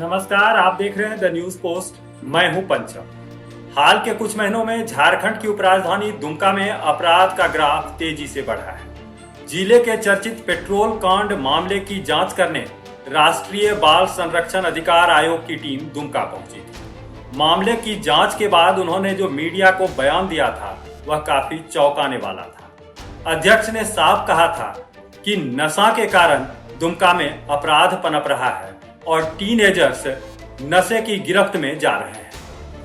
नमस्कार, आप देख रहे हैं द न्यूज पोस्ट। मैं हूं पंचम। हाल के कुछ महीनों में झारखंड की उपराजधानी दुमका में अपराध का ग्राफ तेजी से बढ़ा है। जिले के चर्चित पेट्रोल कांड मामले की जांच करने राष्ट्रीय बाल संरक्षण अधिकार आयोग की टीम दुमका पहुंची थी। मामले की जांच के बाद उन्होंने जो मीडिया को बयान दिया था वह काफी चौंकाने वाला था। अध्यक्ष ने साफ कहा था कि नशा के कारण दुमका में अपराध पनप रहा है और टीनएजर्स नशे की गिरफ्त में जा रहे हैं।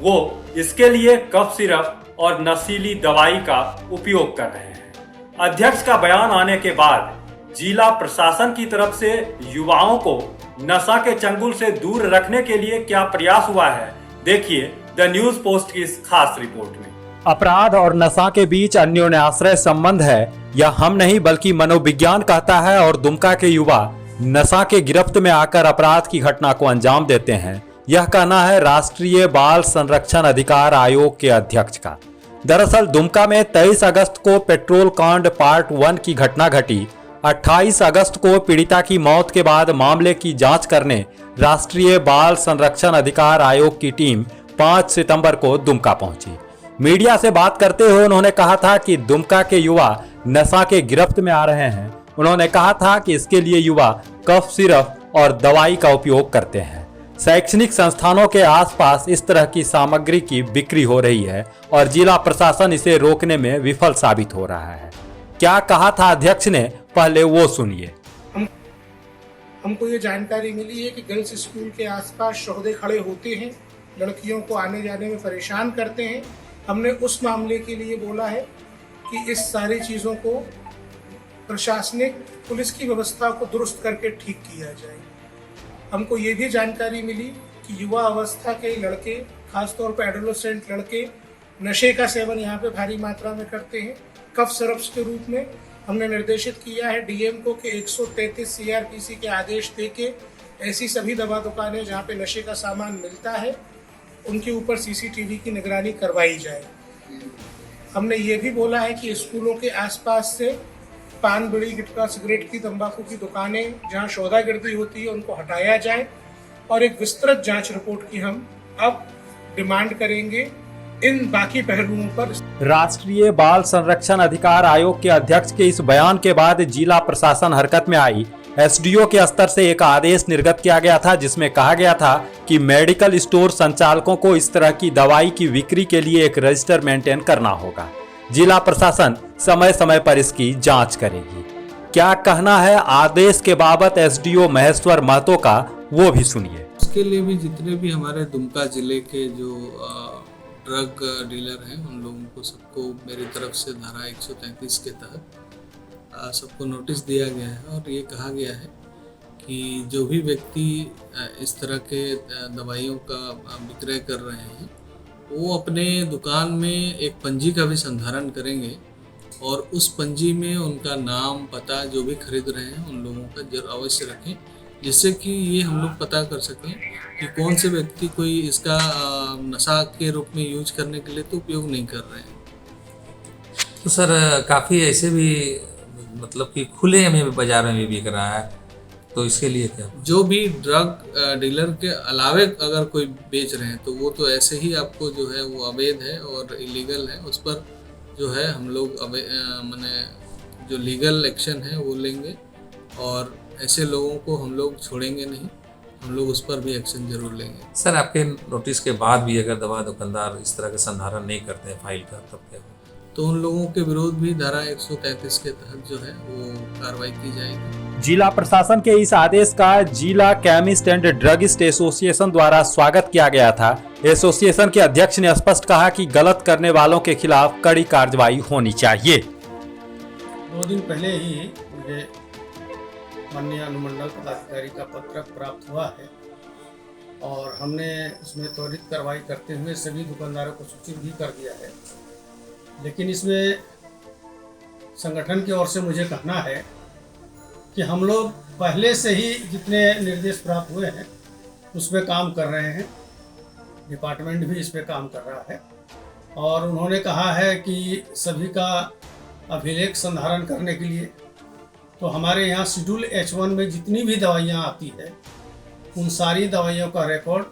वो इसके लिए कफ सिरप और नशीली दवाई का उपयोग कर रहे हैं। अध्यक्ष का बयान आने के बाद जिला प्रशासन की तरफ से युवाओं को नशा के चंगुल से दूर रखने के लिए क्या प्रयास हुआ है, देखिए द न्यूज पोस्ट की इस खास रिपोर्ट में। अपराध और नशा के बीच अन्योन्याश्रय संबंध है, यह हम नहीं बल्कि मनोविज्ञान कहता है और दुमका के युवा नशा के गिरफ्त में आकर अपराध की घटना को अंजाम देते हैं। यह कहना है राष्ट्रीय बाल संरक्षण अधिकार आयोग के अध्यक्ष का। दरअसल दुमका में 23 अगस्त को पेट्रोल कांड पार्ट 1 की घटना घटी। 28 अगस्त को पीड़िता की मौत के बाद मामले की जांच करने राष्ट्रीय बाल संरक्षण अधिकार आयोग की टीम 5 सितंबर को दुमका पहुंची। मीडिया से बात करते हुए उन्होंने कहा था कि दुमका के युवा नशा के गिरफ्त में आ रहे हैं। उन्होंने कहा था कि इसके लिए युवा कफ सिरप और दवाई का उपयोग करते हैं। शैक्षणिक संस्थानों के आसपास इस तरह की सामग्री की बिक्री हो रही है और जिला प्रशासन इसे रोकने में विफल साबित हो रहा है। क्या कहा था अध्यक्ष ने, पहले वो सुनिए। हमको ये जानकारी मिली है कि गर्ल्स स्कूल के आसपास शोहदे खड़े होते हैं, लड़कियों को आने जाने में परेशान करते हैं। हमने उस मामले के लिए बोला है कि इस सारी चीज़ों को प्रशासनिक पुलिस की व्यवस्था को दुरुस्त करके ठीक किया जाए। हमको ये भी जानकारी मिली कि युवा अवस्था के लड़के, खासतौर पर एडोलेसेंट लड़के, नशे का सेवन यहाँ पे भारी मात्रा में करते हैं। कफ सिरप्स के रूप में हमने निर्देशित किया है डीएम को कि 133 सीआरपीसी के आदेश देके ऐसी सभी दवा दुकानें जहाँ पे नशे का सामान मिलता है उनके ऊपर सीसीटीवी की निगरानी करवाई जाए। हमने ये भी बोला है कि स्कूलों के आसपास से पान, बीड़ी, गुटखा, सिगरेट की, तंबाकू की दुकानें जहां सौदागिर्दी होती है उनको हटाया जाए और एक विस्तृत जांच रिपोर्ट की हम अब डिमांड करेंगे इन बाकी पहलुओं पर। राष्ट्रीय बाल संरक्षण अधिकार आयोग के अध्यक्ष के इस बयान के बाद जिला प्रशासन हरकत में आई। एसडीओ के स्तर से एक आदेश निर्गत किया गया था जिसमें कहा गया था कि मेडिकल स्टोर संचालकों को इस तरह की दवाई की बिक्री के लिए एक रजिस्टर मेंटेन करना होगा। जिला प्रशासन समय समय पर इसकी जांच करेगी। क्या कहना है आदेश के बाबत एसडीओ महेश्वर महतो का, वो भी सुनिए। उसके लिए भी जितने भी हमारे दुमका जिले के जो ड्रग डीलर हैं उन लोगों को सबको मेरी तरफ से धारा 133 के तहत सबको नोटिस दिया गया है और ये कहा गया है कि जो भी व्यक्ति इस तरह के दवाइयों का विक्रय कर रहे हैं वो अपने दुकान में एक पंजी का भी संधारण करेंगे और उस पंजी में उनका नाम, पता, जो भी खरीद रहे हैं उन लोगों का जरूर अवश्य रखें, जिससे कि ये हम लोग पता कर सकें कि कौन से व्यक्ति कोई इसका नशा के रूप में यूज करने के लिए तो उपयोग नहीं कर रहे हैं। तो सर काफ़ी ऐसे भी मतलब कि खुले में बाजार में भी बिक रहा है, तो इसके लिए क्या? जो भी ड्रग डीलर के अलावे अगर कोई बेच रहे हैं तो वो तो ऐसे ही आपको जो है वो अवैध है और इलीगल है। उस पर जो है हम लोग माने जो लीगल एक्शन है वो लेंगे और ऐसे लोगों को हम लोग छोड़ेंगे नहीं, हम लोग उस पर भी एक्शन जरूर लेंगे। सर आपके नोटिस के बाद भी अगर दवा दुकानदार इस तरह का संधारण नहीं करते हैं फाइल का, तब क्या? तो उन लोगों के विरोध भी धारा 133 के तहत जो है वो कार्रवाई की जाएगी। जिला प्रशासन के इस आदेश का जिला केमिस्ट एंड ड्रगिस्ट एसोसिएशन द्वारा स्वागत किया गया था। एसोसिएशन के अध्यक्ष ने स्पष्ट कहा कि गलत करने वालों के खिलाफ कड़ी कार्रवाई होनी चाहिए। 2 दिन पहले ही मुझे माननीय अनुमंडल पदाधिकारी का पत्र प्राप्त हुआ है और हमने इसमें त्वरित कार्रवाई करते हुए सभी दुकानदारों को सूचित भी कर दिया है। लेकिन इसमें संगठन की ओर से मुझे कहना है कि हम लोग पहले से ही जितने निर्देश प्राप्त हुए हैं उस पर काम कर रहे हैं, डिपार्टमेंट भी इस पर काम कर रहा है और उन्होंने कहा है कि सभी का अभिलेख संधारण करने के लिए तो हमारे यहाँ शेड्यूल H1 में जितनी भी दवाइयाँ आती है उन सारी दवाइयों का रिकॉर्ड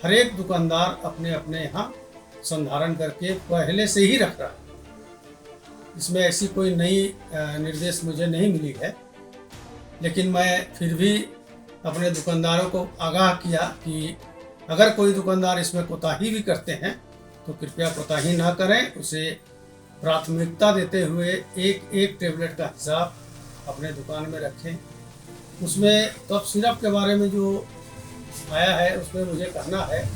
हर एक दुकानदार अपने अपने यहाँ संधारण करके पहले से ही रख रहा है। इसमें ऐसी कोई नई निर्देश मुझे नहीं मिली है, लेकिन मैं फिर भी अपने दुकानदारों को आगाह किया कि अगर कोई दुकानदार इसमें कोताही भी करते हैं तो कृपया कोताही ना करें, उसे प्राथमिकता देते हुए एक एक टेबलेट का हिसाब अपने दुकान में रखें। उसमें कफ सिरप के बारे में जो आया है उसमें मुझे कहना है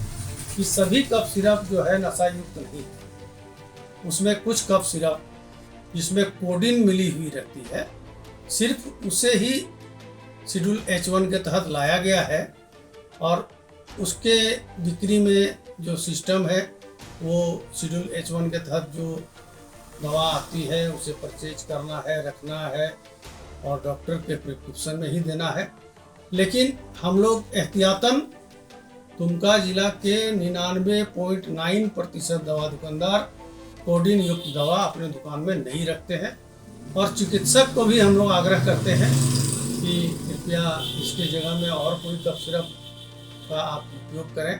कि सभी कफ सिरप जो है नशा युक्त नहीं है। उसमें कुछ कफ सिरप जिसमें कोडिन मिली हुई रहती है, सिर्फ उसे ही शेड्यूल H1 के तहत लाया गया है और उसके बिक्री में जो सिस्टम है वो शेड्यूल H1 के तहत जो दवा आती है उसे परचेज करना है, रखना है और डॉक्टर के प्रिस्क्रिप्शन में ही देना है। लेकिन हम लोग एहतियातन दुमका जिला के 99.9% दवा दुकानदार कोडिन युक्त दवा अपने दुकान में नहीं रखते हैं और चिकित्सक को भी हम लोग आग्रह करते हैं कि कृपया इसके जगह में और कोई कफ सिरप का आप उपयोग करें।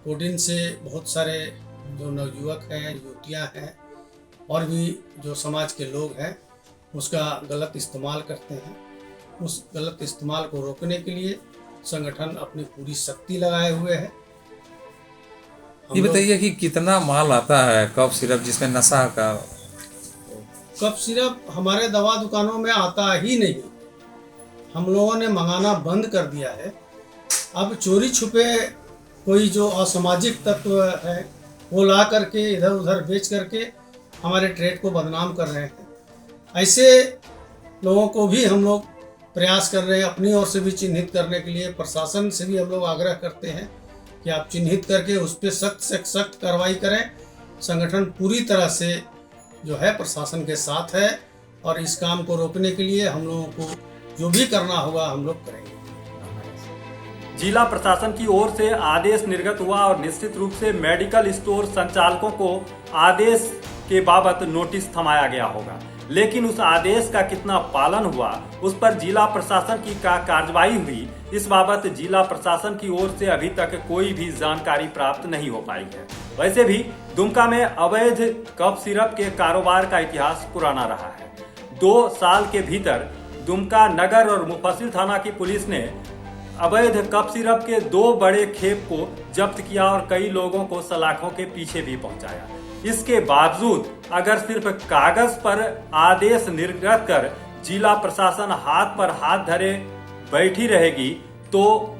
कोडिन से बहुत सारे जो नवयुवक हैं, युवतियां हैं और भी जो समाज के लोग हैं उसका गलत इस्तेमाल करते हैं। उस गलत इस्तेमाल को रोकने के लिए संगठन अपनी पूरी शक्ति लगाए हुए है। ये बताइए कि कितना माल आता है कफ सिरप जिसमें नशा का? कफ सिरप हमारे दवा दुकानों में आता ही नहीं, हम लोगों ने मंगाना बंद कर दिया है। अब चोरी छुपे कोई जो असामाजिक तत्व है वो ला करके इधर उधर बेच करके हमारे ट्रेड को बदनाम कर रहे हैं। ऐसे लोगों को भी हम लोग प्रयास कर रहे हैं, अपनी ओर से भी चिन्हित करने के लिए प्रशासन से भी हम लोग आग्रह करते हैं कि आप चिन्हित करके उस पर सख्त से सख्त कार्रवाई करें। संगठन पूरी तरह से जो है प्रशासन के साथ है और इस काम को रोकने के लिए हम लोगों को जो भी करना होगा हम लोग करेंगे। जिला प्रशासन की ओर से आदेश निर्गत हुआ और निश्चित रूप से मेडिकल स्टोर संचालकों को आदेश के बाबत नोटिस थमाया गया होगा, लेकिन उस आदेश का कितना पालन हुआ, उस पर जिला प्रशासन की क्या कार्रवाई हुई, इस बाबत जिला प्रशासन की ओर से अभी तक कोई भी जानकारी प्राप्त नहीं हो पाई है। वैसे भी दुमका में अवैध कफ सिरप के कारोबार का इतिहास पुराना रहा है। 2 साल के भीतर दुमका नगर और मुफस्सिल थाना की पुलिस ने अवैध कफ सिरप के 2 बड़े खेप को जब्त किया और कई लोगों को सलाखों के पीछे भी पहुंचाया। इसके बावजूद अगर सिर्फ कागज पर आदेश निर्गत कर जिला प्रशासन हाथ पर हाथ धरे बैठी रहेगी तो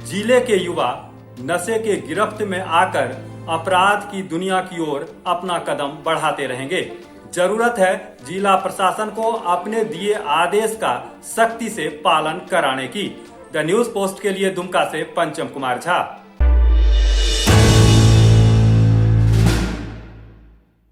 जिले के युवा नशे के गिरफ्त में आकर अपराध की दुनिया की ओर अपना कदम बढ़ाते रहेंगे। जरूरत है जिला प्रशासन को अपने दिए आदेश का सख्ती से पालन कराने की। द न्यूज पोस्ट के लिए दुमका से पंचम कुमार झा।